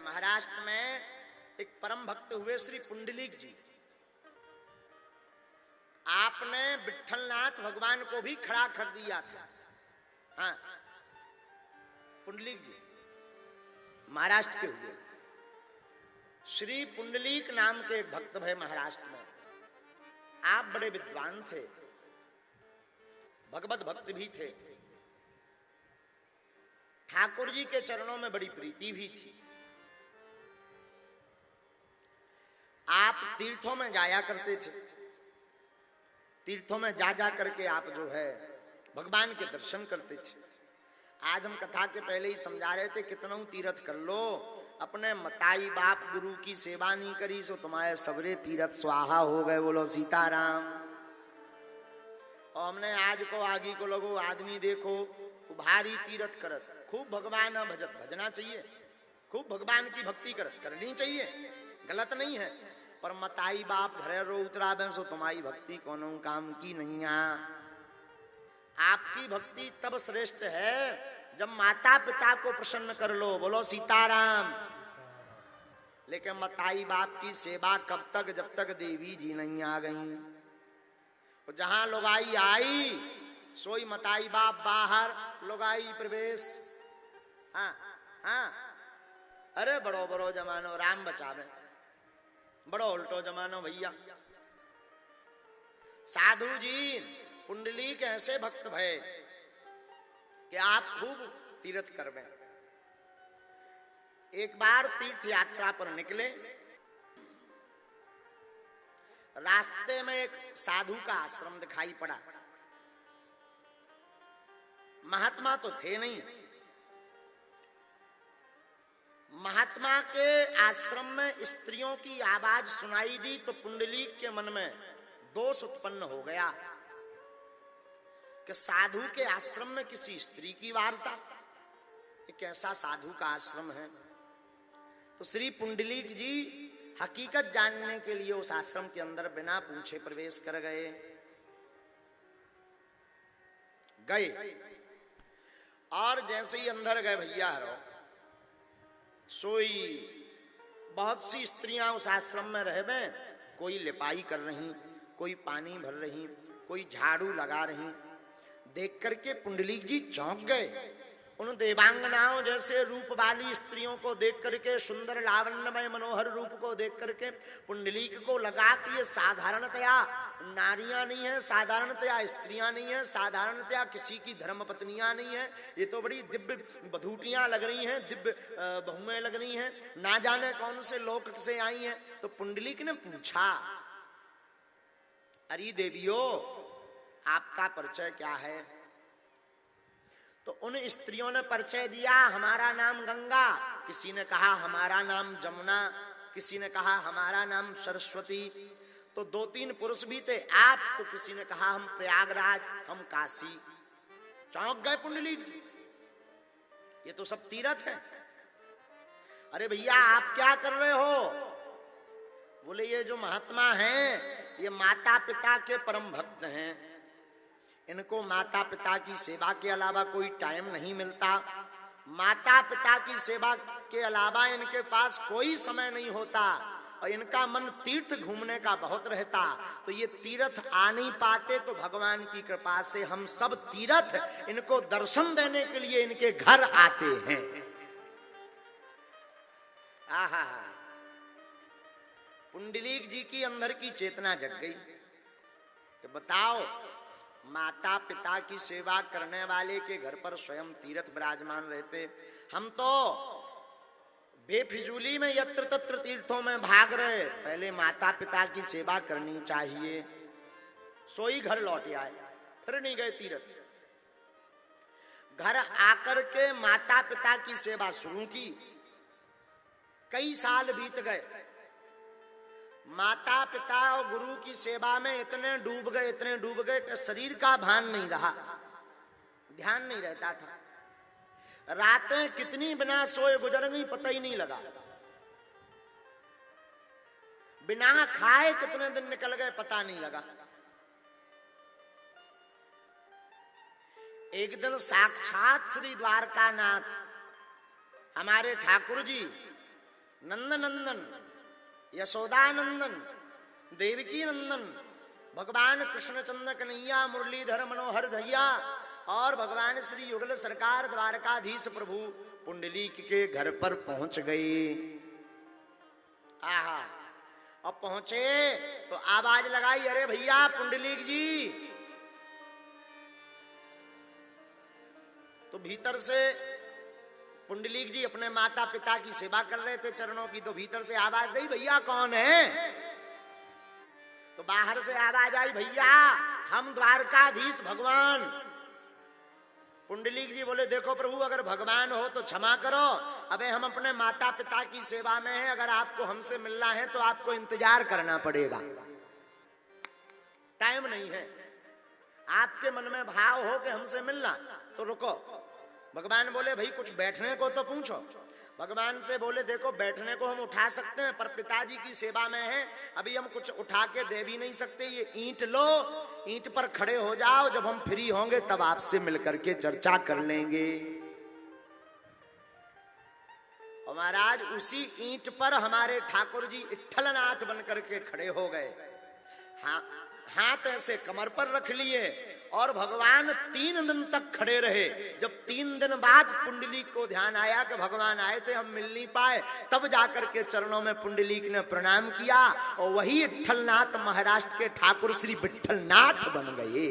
महाराष्ट्र में एक परम भक्त हुए श्री पुंडलीक जी। आपने विट्ठलनाथ भगवान को भी खड़ा कर दिया था। हाँ, पुंडलीक जी महाराष्ट्र के हुए। श्री पुंडलीक नाम के एक भक्त भय महाराष्ट्र में। आप बड़े विद्वान थे, भगवत भक्त भी थे, ठाकुर जी के चरणों में बड़ी प्रीति भी थी। आप तीर्थों में जाया करते थे, तीर्थों में जा जा करके आप जो है भगवान के दर्शन करते थे। आज हम कथा के पहले ही समझा रहे थे, कितना तीर्थ कर लो, अपने मताई बाप गुरु की सेवा नहीं करी सो तुम्हारे सबरे तीर्थ स्वाहा हो गए। बोलो सीताराम। और हमने आज को आगे को लोगो आदमी देखो भारी तीर्थ करत, खूब भगवान भजत, भजना चाहिए, खूब भगवान की भक्ति करत, करनी चाहिए, गलत नहीं है। पर मताई बाप घरे रो उतराबे सो तुम्हारी भक्ति कोनो काम की नहीं। आपकी भक्ति तब श्रेष्ठ है जब माता पिता को प्रसन्न कर लो। बोलो सीताराम। लेकिन मताई बाप की सेवा कब तक, जब तक देवी जी नहीं आ गई। जहां लुगाई आई सोई मताई बाप बाहर, लुगाई प्रवेश। हाँ हाँ, अरे बड़ो बड़ो जमानो, राम बचावे, बड़ो उल्टो जमानो भैया। साधु जी पुंडलीक ऐसे भक्त भय कि आप खूब तीर्थ करवे। एक बार तीर्थ यात्रा पर निकले, रास्ते में एक साधु का आश्रम दिखाई पड़ा। महात्मा तो थे नहीं। महात्मा के आश्रम में स्त्रियों की आवाज सुनाई दी तो पुंडलीक के मन में दोष उत्पन्न हो गया कि साधु के आश्रम में किसी स्त्री की वार्ता, ये कैसा साधु का आश्रम है। तो श्री पुंडलीक जी हकीकत जानने के लिए उस आश्रम के अंदर बिना पूछे प्रवेश कर गए। और जैसे ही अंदर गए भैया हरो, सोई बहुत सी स्त्रियां उस आश्रम में रह में, कोई लिपाई कर रही, कोई पानी भर रही, कोई झाड़ू लगा रही। देख करके पुंडलीक जी चौंक गए। उन देवांगनाओं जैसे रूप वाली स्त्रियों को देख करके, सुंदर लावण्यमय मनोहर रूप को देख करके पुंडलीक को लगा कि ये साधारणतया नारियां नहीं है, साधारणतया स्त्रियां नहीं है, साधारणतया किसी की धर्म पत्नियां नहीं है, ये तो बड़ी दिव्य बधूटियां लग रही हैं, दिव्य बहुएं लग रही हैं, ना जाने कौन से लोक से आई हैं। तो पुंडलीक ने पूछा, अरे देवियों आपका परिचय क्या है? तो उन स्त्रियों ने परिचय दिया, हमारा नाम गंगा, किसी ने कहा हमारा नाम जमुना, किसी ने कहा हमारा नाम सरस्वती। तो दो तीन पुरुष भी थे, आप, तो किसी ने कहा हम प्रयागराज, हम काशी। चौंक गए पुंडलीक जी, ये तो सब तीर्थ है। अरे भैया आप क्या कर रहे हो? बोले ये जो महात्मा हैं ये माता पिता के परम भक्त हैं, इनको माता पिता की सेवा के अलावा कोई टाइम नहीं मिलता, माता पिता की सेवा के अलावा इनके पास कोई समय नहीं होता, और इनका मन तीर्थ घूमने का बहुत रहता। तो ये तीर्थ आ नहीं पाते, तो भगवान की कृपा से हम सब तीर्थ इनको दर्शन देने के लिए इनके घर आते हैं। आहा, पुंडलीक जी की अंदर की चेतना जग गई कि बताओ, माता पिता की सेवा करने वाले के घर पर स्वयं तीर्थ विराजमान रहते, हम तो बेफिजूली में यत्र तत्र तीर्थों में भाग रहे। पहले माता पिता की सेवा करनी चाहिए। सोई घर लौट आए, फिर नहीं गए तीर्थ। घर आकर के माता पिता की सेवा शुरू की। कई साल बीत गए, माता पिता और गुरु की सेवा में इतने डूब गए कि शरीर का भान नहीं रहा, ध्यान नहीं रहता था। रातें कितनी बिना सोए गुजर गई पता ही नहीं लगा, बिना खाए कितने दिन निकल गए पता नहीं लगा। एक दिन साक्षात श्री द्वारकानाथ हमारे ठाकुर जी नंदनंदन, यशोदानंदन, देवकी नंदन, भगवान कृष्णचंद्र कन्हैया मुरलीधर मनोहर धैया और भगवान श्री युगल सरकार द्वारकाधीश प्रभु पुंडलीक के घर पर पहुंच गए। आहा, अब पहुंचे तो आवाज लगाई, अरे भैया पुंडलीक जी। तो भीतर से पुंडलीक जी अपने माता पिता की सेवा कर रहे थे चरणों की, तो भीतर से आवाज गई, भैया कौन है? तो बाहर से आवाज आई, भैया हम द्वारकाधीश भगवान। पुंडलीक जी बोले, देखो प्रभु, अगर भगवान हो तो क्षमा करो, अबे हम अपने माता पिता की सेवा में हैं, अगर आपको हमसे मिलना है तो आपको इंतजार करना पड़ेगा, टाइम नहीं है। आपके मन में भाव हो कि हमसे मिलना तो रुको। भगवान बोले, भाई कुछ बैठने को तो पूछो। भगवान से बोले, देखो बैठने को हम उठा सकते हैं, पर पिताजी की सेवा में है, अभी हम कुछ उठा के दे भी नहीं सकते, ये ईंट लो, ईंट पर खड़े हो जाओ, जब हम फ्री होंगे तब आपसे मिलकर के चर्चा कर लेंगे। और महाराज उसी ईंट पर हमारे ठाकुर जी इट्ठलनाथ बन करके खड़े हो गए, हाथ ऐसे कमर पर रख लिए और भगवान 3 दिन तक खड़े रहे। जब 3 दिन बाद पुंडलीक को ध्यान आया कि भगवान आए थे, हम मिल नहीं पाए, तब जाकर के चरणों में पुंडलीक ने प्रणाम किया और वही विट्ठलनाथ महाराष्ट्र के ठाकुर श्री विट्ठलनाथ बन गए।